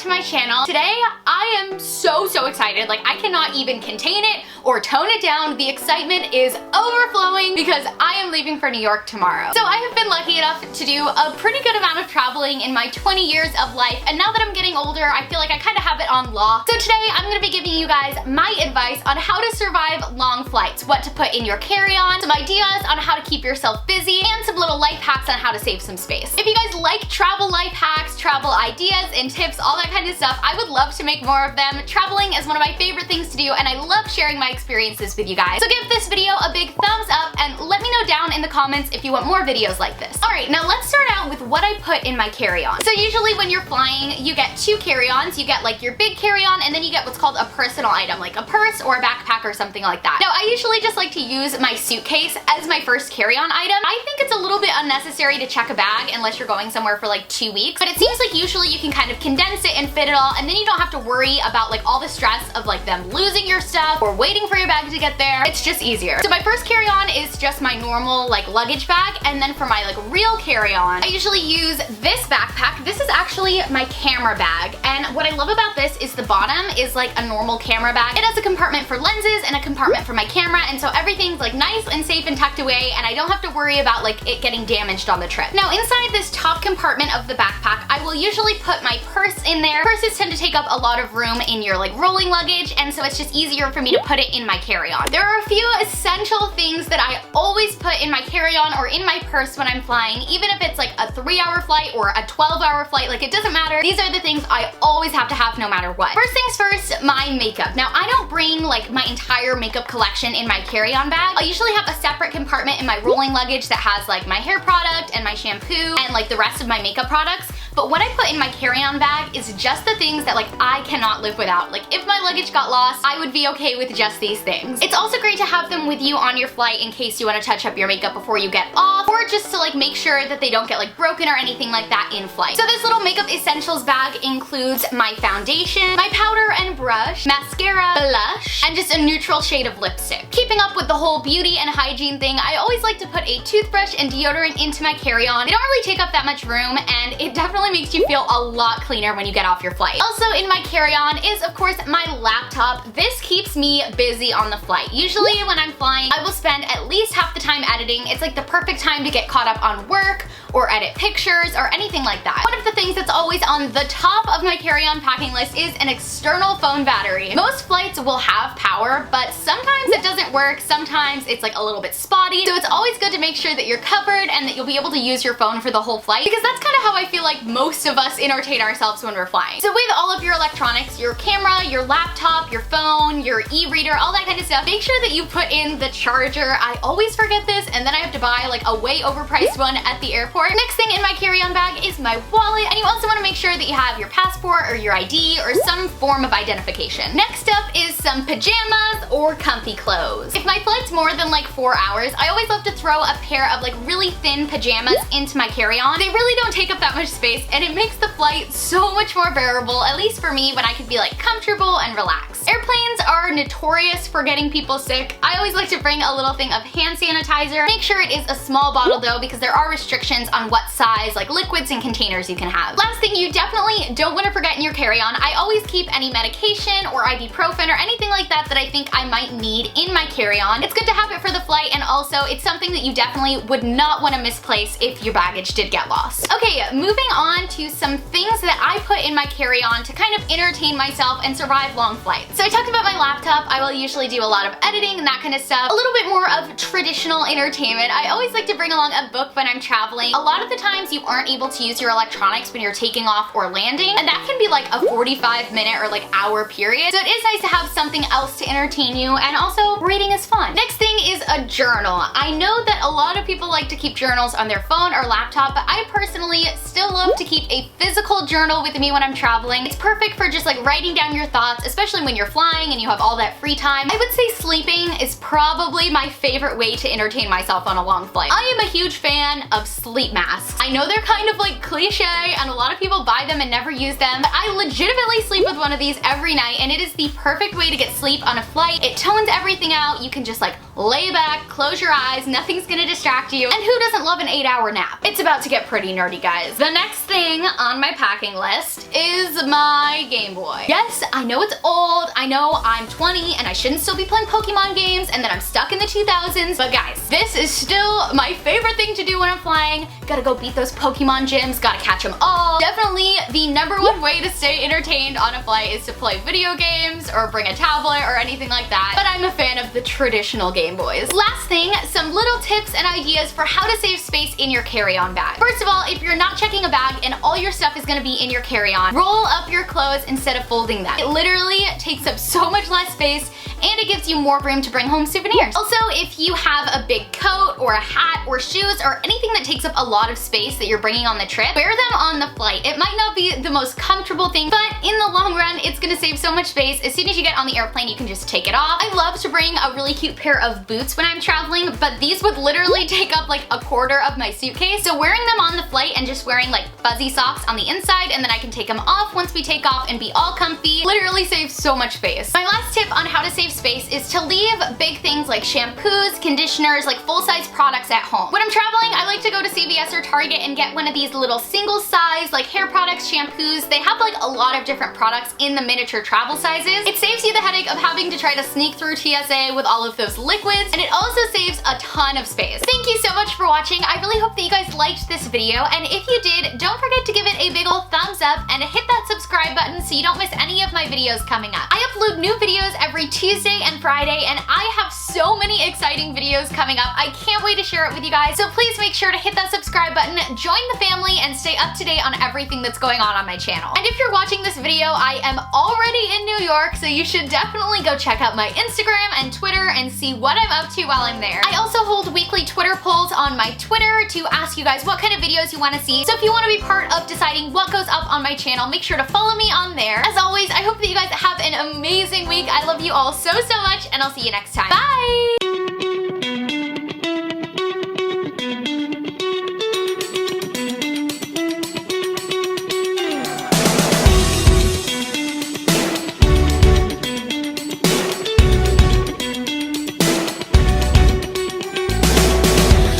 to my channel. Today, I am so excited. Like, I cannot even contain it or tone it down. The excitement is overflowing because I am leaving for New York tomorrow. So I have been lucky enough to do a pretty good amount of traveling in my 20 years of life, and now that I'm getting older, I feel like I kind of have it on lock. So today, I'm gonna be giving you guys my advice on how to survive long flights, what to put in your carry-on, some ideas on how to keep yourself busy, and some little life hacks on how to save some space. If you guys like travel life hacks, travel ideas and tips, all that kind of stuff, I would love to make more of them. Traveling is one of my favorite things to do, and I love sharing my experiences with you guys. So give this video a big thumbs up and let me know down in the comments if you want more videos like this. Alright, now let's start out with what I put in my carry-on. So usually when you're flying, you get two carry-ons. You get like your big carry-on, and then you get what's called a personal item, like a purse or a backpack or something like that. Now, I usually just like to use my suitcase as my first carry-on item. I think it's a little bit unnecessary to check a bag unless you're going somewhere for like 2 weeks, but it seems like usually you can kind of condense it and fit it all, and then you don't have to worry about like all the stress of like them losing your stuff or waiting for your bag to get there. It's just easier. So my first carry-on is just my normal like luggage bag, and then for my like real carry-on, I usually use this backpack. This is actually my camera bag, and what I love about this is the bottom is like a normal camera bag. It has a compartment for lenses and a compartment for my camera, and so everything's like nice and safe and tucked away, and I don't have to worry about like it getting damaged on the trip. Now inside this top compartment of the backpack, I will usually put my purse in there. Purses tend to take up a lot of room in your like rolling luggage, and so it's just easier for me to put it in my carry-on. There are a few essential things that I always put in my carry-on or in my purse when I'm flying, even if it's like a 3-hour flight or a 12-hour flight, like it doesn't matter. These are the things I always have to have no matter what. First things first, my makeup. Now I don't bring like my entire makeup collection in my carry-on bag. I usually have a separate compartment in my rolling luggage that has like my hair product and my shampoo and like the rest of my makeup products. But what I put in my carry-on bag is just the things that like I cannot live without. Like if my luggage got lost, I would be okay with just these things. It's also great to have them with you on your flight in case you want to touch up your makeup before you get off, or just to like make sure that they don't get like broken or anything like that in flight. So this little makeup essentials bag includes my foundation, my powder and brush, mascara, blush, and just a neutral shade of lipstick. Keeping up with the whole beauty and hygiene thing, I always like to put a toothbrush and deodorant into my carry-on. They don't really take up that much room, and it definitely makes you feel a lot cleaner when you get off your flight. Also in my carry-on is of course my laptop. This keeps me busy on the flight. Usually when I'm flying, I will spend at least half the time editing. It's like the perfect time to get caught up on work or edit pictures or anything like that. One of the things that's always on the top of my carry-on packing list is an external phone battery. Most flights will have power, but sometimes it doesn't work. Sometimes it's like a little bit spotty. So it's always good to make sure that you're covered and that you'll be able to use your phone for the whole flight, because that's kind of how I feel like most of us entertain ourselves when we're flying. So with all of your electronics, your camera, your laptop, your phone, your e-reader, all that kind of stuff, make sure that you put in the charger. I always forget this, and then I have to buy like a way overpriced one at the airport. Next thing in my carry-on bag is my wallet, and you also want to make sure that you have your passport or your ID or some form of identification. Next up is some pajamas or comfy clothes. If my flight's more than like 4 hours, I always love to throw a pair of like really thin pajamas into my carry-on. They really don't take up that much space, and it makes the flight so much more bearable, at least for me, when I could be like comfortable and relaxed. Airplanes are notorious for getting people sick. I always like to bring a little thing of hand sanitizer. Make sure it is a small bottle though, because there are restrictions on what size like liquids and containers you can have. Last thing you definitely don't want to forget in your carry-on, I always keep any medication or ibuprofen or anything like that that I think I might need in my carry-on. It's good to have it for the flight, and also it's something that you definitely would not want to misplace if your baggage did get lost. Okay, moving on to some things that I put in my carry-on to kind of entertain myself and survive long flights. So I talked about my laptop. I will usually do a lot of editing and that kind of stuff. A little bit more of traditional entertainment. I always like to bring along a book when I'm traveling. A lot of the times you aren't able to use your electronics when you're taking off or landing, and that can be like a 45-minute or like hour period. So it is nice to have something else to entertain you, and also reading is fun. Next thing is a journal. I know that a lot of people like to keep journals on their phone or laptop, but I personally still love to keep a physical journal with me when I'm traveling. It's perfect for just like writing down your thoughts, especially when you're flying and you have all that free time. I would say sleeping is probably my favorite way to entertain myself on a long flight. I am a huge fan of sleep sleep masks. I know they're kind of like cliche and a lot of people buy them and never use them, but I legitimately sleep with one of these every night and it is the perfect way to get sleep on a flight. It tones everything out. You can just like lay back, close your eyes, nothing's gonna distract you, and who doesn't love an 8-hour nap? It's about to get pretty nerdy, guys. The next thing on my packing list is my Game Boy. Yes, I know it's old, I know I'm 20 and I shouldn't still be playing Pokemon games and that I'm stuck in the 2000s, but guys, this is still my favorite thing to do when I'm flying. Gotta go beat those Pokemon gyms, gotta catch them all. Definitely the #1 way to stay entertained on a flight is to play video games or bring a tablet or anything like that, but I'm a fan of the traditional Game Boys. Last thing, some little tips and ideas for how to save space in your carry-on bag. First of all, if you're not checking a bag and all your stuff is gonna be in your carry-on, roll up your clothes instead of folding them. It literally takes up so much less space and it gives you more room to bring home souvenirs. Also, if you have a big coat or a hat or shoes or anything that takes up a lot of space that you're bringing on the trip, wear them on the flight. It might not be the most comfortable thing, but in the long run, it's gonna save so much space. As soon as you get on the airplane, you can just take it off. I love to bring a really cute pair of boots when I'm traveling, but these would literally take up like a quarter of my suitcase. So wearing them on the flight and just wearing like fuzzy socks on the inside, and then I can take them off once we take off and be all comfy, literally saves so much space. My last tip on how to save space is to leave big things like shampoos, conditioners, like full-size products at home. When I'm traveling, I like to go to CVS or Target and get one of these little single-size like hair products, shampoos. They have like a lot of different products in the miniature travel sizes. It saves you the headache of having to try to sneak through TSA with all of those liquids, and it also saves a ton of space. Thank you so much for watching. I really hope that you guys liked this video, and if you did, don't forget to give it a big ol' thumbs up and hit that subscribe button so you don't miss any of my videos coming up. I upload new videos every Tuesday and Friday, and I have so many exciting videos coming up. I can't wait to share it with you guys, so please make sure to hit that subscribe button, join the family, and stay up to date on everything that's going on my channel. And if you're watching this video, I am already in New York, so you should definitely go check out my Instagram and Twitter and see what I'm up to while I'm there. I also hold weekly Twitter polls on my Twitter to ask you guys what kind of videos you want to see, so if you want to be part of deciding what goes up on my channel, make sure to follow me on there. As always, I hope that you guys have an amazing week. I love you all so much, and I'll see you next time. Bye!